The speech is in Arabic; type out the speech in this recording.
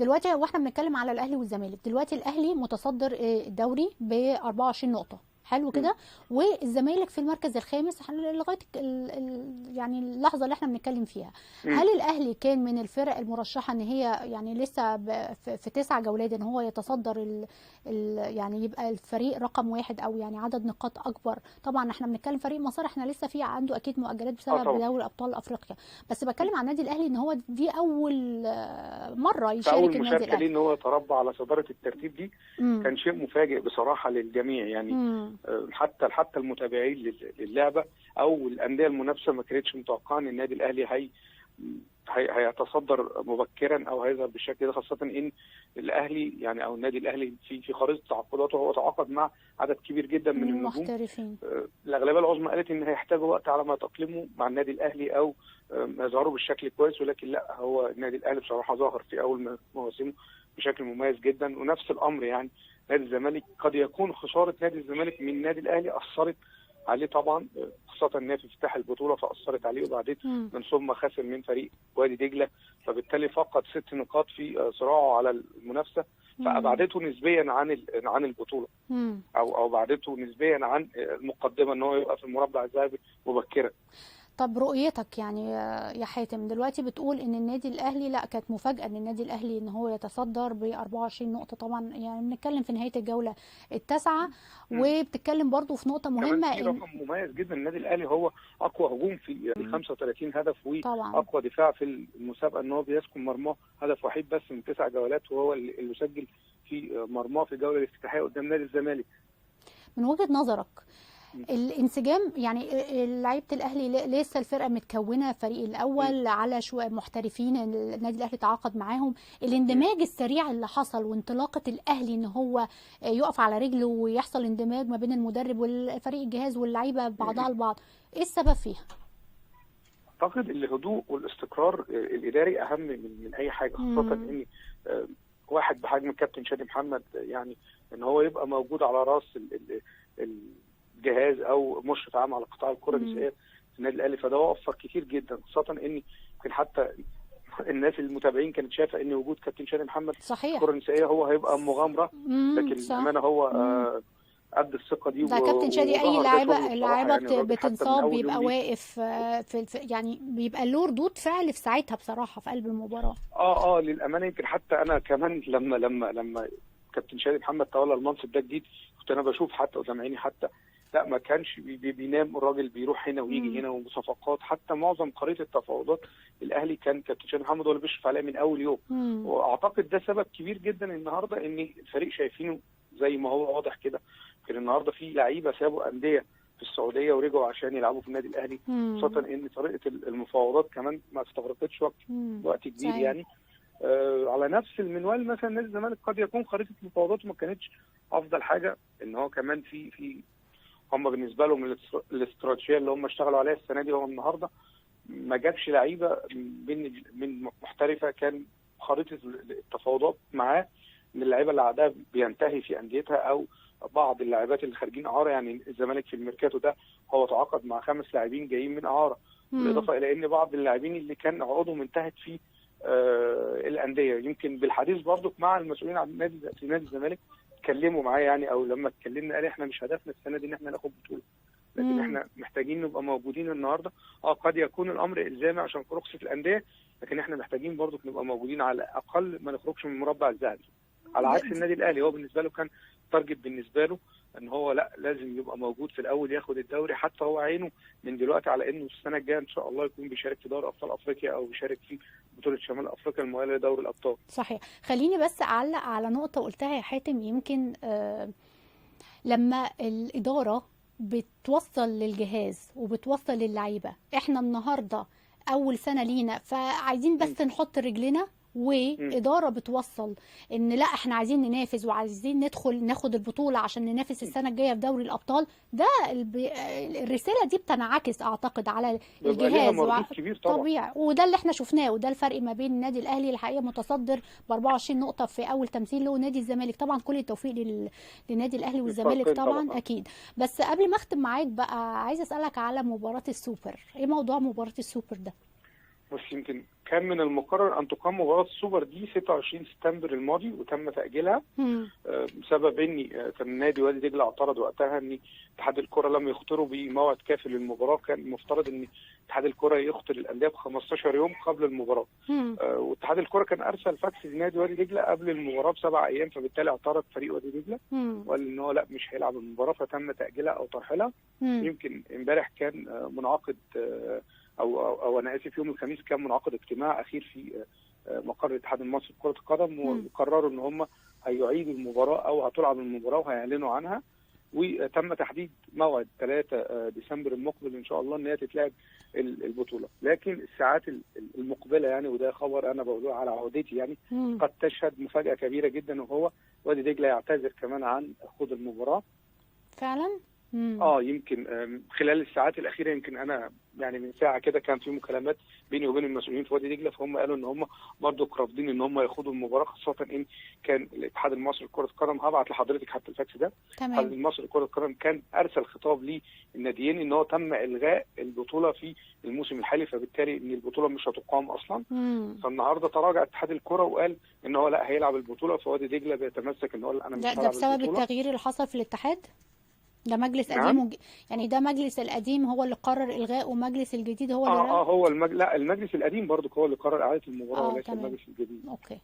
دلوقتي واحنا بنتكلم على الاهلي والزمالك، دلوقتي الاهلي متصدر الدوري ب 24 نقطه، حلو كده، والزمالك في المركز الخامس لغايه يعني اللحظه اللي احنا بنتكلم فيها. هل الاهلي كان من الفرق المرشحه ان هي يعني لسه في 9 جولات ان هو يتصدر يعني يبقى الفريق رقم واحد، او يعني عدد نقاط اكبر؟ طبعا احنا بنتكلم فريق مصر احنا لسه في عنده اكيد مؤجلات بسبب دوري ابطال افريقيا، بس بتكلم عن النادي الاهلي ان هو دي اول مره يشارك النادي مشاركه ليه الاهلي ان هو يتربع على صداره الترتيب دي. كان شيء مفاجئ بصراحه للجميع يعني. حتى المتابعين للعبه او الانديه المنافسه ما كانتش متوقعه ان النادي الاهلي هيتصدر مبكرا او هيظهر بالشكل ده، خاصه ان الاهلي يعني او النادي الاهلي في خريطه تعاقداته هو تعاقد مع عدد كبير جدا من النجوم محترفين. الاغلبيه العظمى قالت ان هيحتاجوا وقت على ما يتاقلموا مع النادي الاهلي او يظهروا بالشكل كويس، ولكن لا، هو النادي الاهلي بصراحه ظهر في اول مواسمه بشكل مميز جدا. ونفس الامر يعني نادي الزمالك، قد يكون خساره نادي الزمالك من النادي الاهلي اثرت عليه طبعا، خاصه انها في افتتاح البطوله فاثرت عليه، وبعدين من ثم خسر من فريق وادي دجله، فبالتالي فقد 6 نقاط في صراعه على المنافسه، فابعدته نسبيا عن البطوله او بعدته نسبيا عن المقدمه ان هو يبقى في المربع الذهبي مبكرا. طب رؤيتك يعني يا حاتم، دلوقتي بتقول ان النادي الاهلي لا كانت مفاجاه ان النادي الاهلي ان هو يتصدر ب 24 نقطه، طبعا يعني بنتكلم في نهايه الجوله التاسعه، وبتتكلم برضو في نقطه مهمه كمان في رقم مميز جدا. النادي الاهلي هو اقوى هجوم في 35 هدف، واقوى دفاع في المسابقه ان هو بيسكن مرماه هدف وحيد بس من 9 جولات، وهو اللي سجل في مرماه في الجوله الافتتاحيه قدام نادي الزمالك. من وجهه نظرك الانسجام، يعني لعيبه الاهلي لسه الفرقه متكونه، فريق الاول على شويه محترفين النادي الاهلي تعاقد معاهم، الاندماج السريع اللي حصل وانطلاقه الاهلي ان هو يقف على رجله ويحصل اندماج ما بين المدرب والفريق الجهاز واللعيبه بعضها البعض، ايه السبب فيها؟ اعتقد الهدوء والاستقرار الاداري اهم من اي حاجه، خاصه ان واحد بحجم الكابتن شادي محمد يعني ان هو يبقى موجود على راس الجهاز او مشرف عام على قطاع الكره النسائيه في النادي الاهلي، فده وفر كتير جدا، خاصه ان يمكن حتى الناس المتابعين كانت شايفه ان وجود كابتن شادي محمد في الكره النسائيه هو هيبقى مغامره، لكن للامانه هو قد الثقه دي. ده كابتن شادي اي لاعيبه يعني بتنصاب بيبقى واقف يعني بيبقى له ردود فعل في ساعتها بصراحه في قلب المباراه. للامانه يمكن حتى انا كمان لما كابتن شادي محمد تولى المنصب ده جديد، كنت انا بشوف حتى قدام عيني، حتى لا ما كانش بينام الراجل، بيروح هنا ويجي هنا ومصافقات، حتى معظم خريطه التفاوضات الاهلي كان كابتن شادي محمد هو اللي بيشرف عليها من اول يوم. واعتقد ده سبب كبير جدا النهارده ان الفريق شايفينه زي ما هو واضح كده. كان النهارده في لعيبه سابوا انديه في السعوديه ورجعوا عشان يلعبوا في النادي الاهلي، خاصه ان طريقه المفاوضات كمان ما استغرقتش وقت كبير يعني. على نفس المنوال مثلا نادي الزمالك قد يكون خريطه مفاوضاته ما كانتش مفضل حاجه، ان هو كمان في هم بالنسبه لهم الاستراتيجيه اللي هم اشتغلوا عليها السنه دي، هو النهارده ما جابش لعيبه من محترفه، كان خريطه التفاوضات معاه من اللعيبه اللي عقدها بينتهي في انديتها او بعض اللاعبات اللي خارجين اعاره. يعني الزمالك في الميركاتو ده هو تعاقد مع 5 لاعبين جايين من اعاره، بالاضافه الى ان بعض اللاعبين اللي كان عقودهم انتهت في الانديه. يمكن بالحديث برضو مع المسؤولين عن نادي الزمالك اتكلموا معايا يعني، او لما اتكلمنا قال احنا مش هدفنا السنه دي ان احنا ناخد بطوله، لكن احنا محتاجين نبقى موجودين النهارده. قد يكون الامر الزامي عشان رخصه الانديه، لكن احنا محتاجين برضو نبقى موجودين على الاقل ما نخرجش من المربع الذهبي، على عكس النادي الاهلي. هو بالنسبه له كان تارجت بالنسبه له ان هو لا لازم يبقى موجود في الاول ياخد الدوري، حتى هو عينه من دلوقتي على انه السنه الجايه ان شاء الله يكون بيشارك في دوري ابطال افريقيا او بيشارك في بطوله شمال افريقيا المؤهله لدوري الابطال. صحيح. خليني بس اعلق على نقطه قلتها يا حاتم، يمكن لما الاداره بتوصل للجهاز وبتوصل للعيبه، احنا النهارده اول سنه لينا فعايزين بس نحط رجلنا، وإدارة بتوصل ان لا احنا عايزين ننافس وعايزين ندخل ناخد البطولة عشان ننافس السنة الجاية في دوري الأبطال، ده الرسالة دي بتنعكس اعتقد على الجهاز طبيعي، وده اللي احنا شفناه، وده الفرق ما بين النادي الأهلي الحقيقة متصدر ب 24 نقطة في أول تمثيل له نادي الزمالك. طبعا كل التوفيق للنادي الأهلي والزمالك طبعا أكيد. بس قبل ما أختم معاك بقى عايز أسألك على مباراة السوبر، ايه موضوع مباراة السوبر ده؟ بس يمكن كان من المقرر ان تقام مباراه السوبر دي 26 سبتمبر الماضي وتم تاجيلها بسبب ان كان نادي وادي دجله اعترض وقتها ان اتحاد الكره لم يخطروا بموعد كافي للمباراه. كان المفترض ان اتحاد الكره يخطر الانديه ب 15 يوم قبل المباراه. واتحاد الكره كان ارسل فاكس لنادي وادي دجله قبل المباراه ب7 ايام، فبالتالي اعترض فريق وادي دجله وقال ان هو لا مش هيلعب المباراه، فتم تاجيلها او ترحيلها. يمكن امبارح كان منعقد او انا اسف يوم الخميس كان منعقد اجتماع اخير في مقر الاتحاد المصري لكره القدم، وقرروا ان هم هيعيدوا المباراه او هتلعب المباراه وهيعلنوا عنها. وتم تحديد موعد 3 ديسمبر المقبل ان شاء الله ان هي تتلعب البطوله. لكن الساعات المقبله يعني، وده خبر انا بقوله على عودتي يعني، قد تشهد مفاجاه كبيره جدا، وهو وادي دجله يعتذر كمان عن خوض المباراه فعلا. يمكن خلال الساعات الاخيره، يمكن انا يعني من ساعه كده كان في مكالمات بيني وبين المسؤولين في وادي دجله، فهم قالوا ان هم برضه رافضين ان هم يخوضوا المباراه، خاصه ان كان الاتحاد المصري لكره القدم، هبعت لحضرتك حتى الفاكس ده، الاتحاد المصري لكره القدم كان ارسل خطاب للناديين ان هو تم الغاء البطوله في الموسم الحالي، فبالتالي ان البطوله مش هتقام اصلا. فالنهارده تراجع اتحاد الكره وقال ان هو لا هيلعب البطوله، فوادي دجله بيتمسك ان هو لا انا مش هلعب البطوله. ده بسبب التغيير اللي حصل في الاتحاد؟ ده مجلس قديم يعني ده مجلس القديم هو اللي قرر الغاء، ومجلس الجديد هو اللي هو لا المجلس القديم برضو هو اللي قرر اعاده المباراه وليس المجلس الجديد. اوكي.